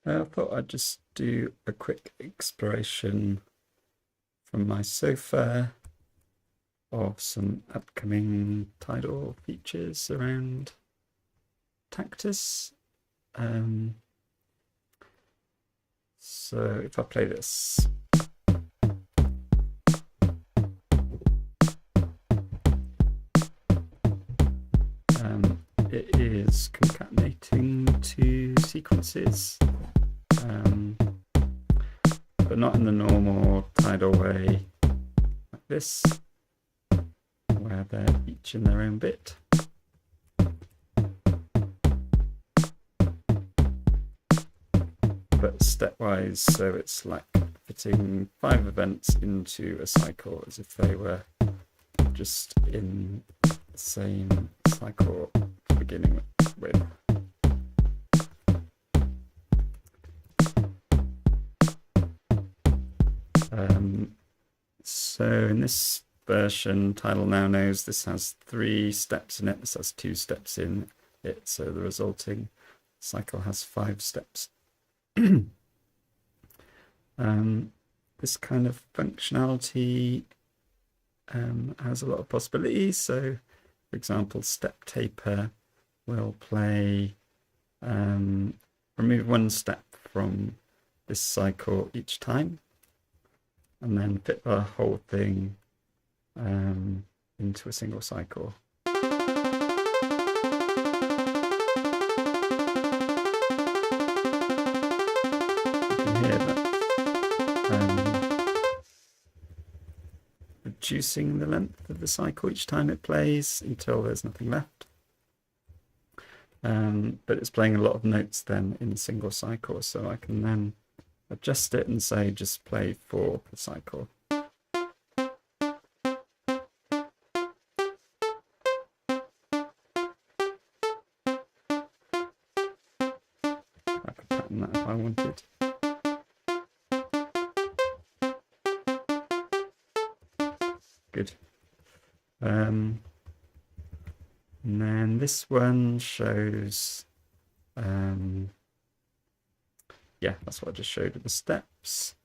I thought I'd just do a quick exploration from my sofa of some upcoming Tidal features around tactus. So if I play this, it is concatenating two sequences, but not in the normal Tidal way, like this, where they're each in their own bit. But stepwise, so it's like fitting 5 events into a cycle as if they were just in the same cycle to begin with. So in this version, Tidal now knows this has 3 steps in it, this has 2 steps in it, so the resulting cycle has 5 steps. This kind of functionality has a lot of possibilities. So, for example, step taper will play, remove 1 step from this cycle each time, and then fit the whole thing into a single cycle. Here that reducing the length of the cycle each time it plays until there's nothing left. But it's playing a lot of notes then in a single cycle, so I can then adjust it and say just play 4 per cycle. I could pattern that if I wanted. Good. And then this one shows, yeah, that's what I just showed with the steps.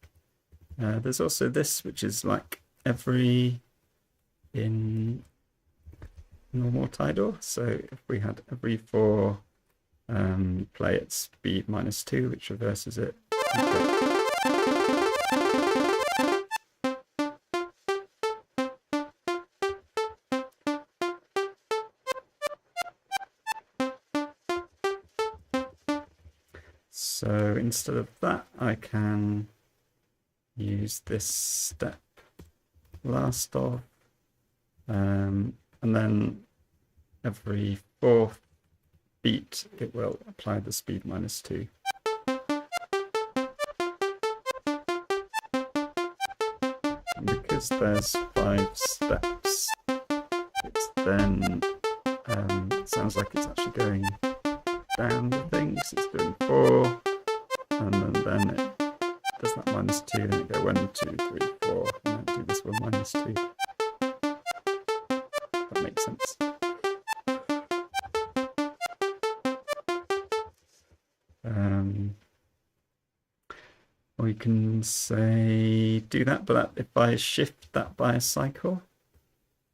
There's also this, which is like every in normal Tidal. So if we had every 4 play at speed -2, which reverses it. Okay. So instead of that, I can use this step last of, and then every 4th beat, it will apply the speed -2. And because there's 5 steps, it's then, it sounds like it's actually going down the things. It's doing 4, and then it does that -2, then it go 1, 2, 3, 4, and then do this one -2. That makes sense. Or you can say do that, but if I shift that by a cycle,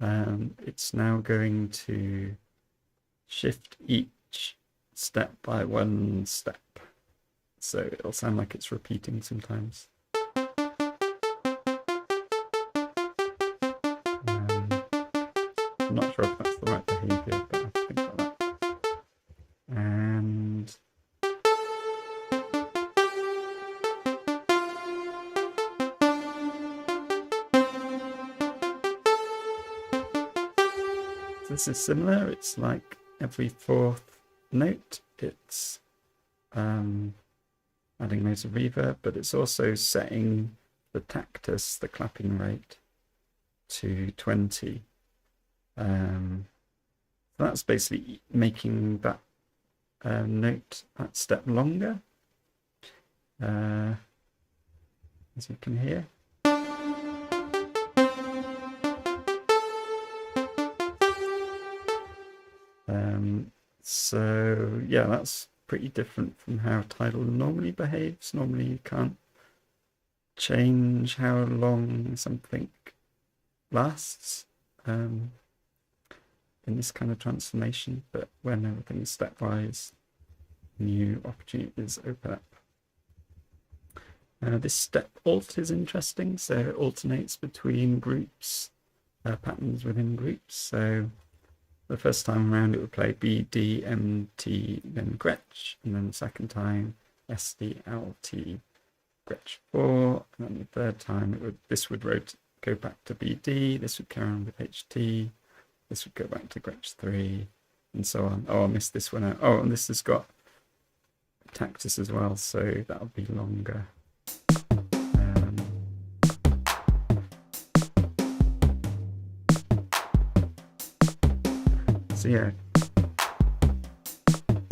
it's now going to shift each step by 1 step, so it'll sound like it's repeating sometimes. I'm not sure if that's the right behavior, but I think like that. And this is similar. It's like every 4th note, it's adding loads of reverb, but it's also setting the tactus, the clapping rate, to 20. So that's basically making that note, that step longer, as you can hear. So yeah, that's pretty different from how Tidal normally behaves. Normally you can't change how long something lasts in this kind of transformation, but when everything is stepwise, new opportunities open up. This step alt is interesting, so it alternates between groups, patterns within groups. So the first time around it would play B, D, M, T, then Gretsch, and then the second time S, D, L, T, Gretsch 4, and then the third time this would go back to B, D, this would carry on with H, T, this would go back to Gretsch 3, and so on. Oh, I missed this one out. Oh, and this has got tactus as well, so that'll be longer. So yeah,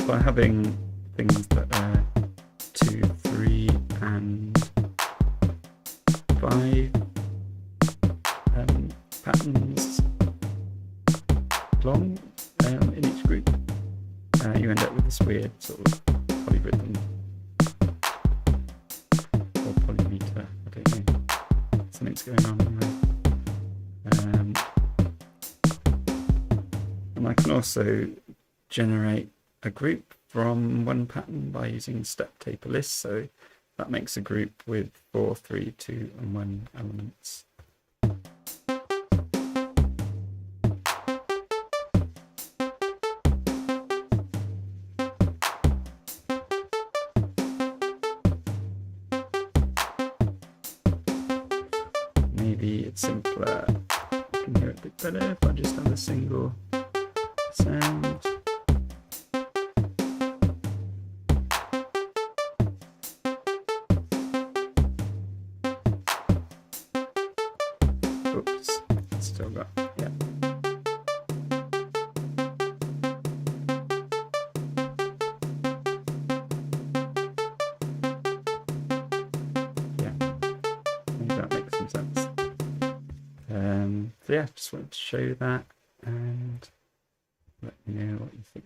by having things that are 2, 3, and 5 patterns long in each group, you end up with this weird sort of polyrhythm or polymeter. I don't know. Something's going on anyway. And I can also generate a group from one pattern by using step taper list. So that makes a group with 4, 3, 2, and 1 elements. Maybe it's simpler. You can hear it a bit better if I just have a single sound. Oops, still got, yeah. Yeah, maybe that makes some sense. So yeah, just wanted to show you that and let me know what you think.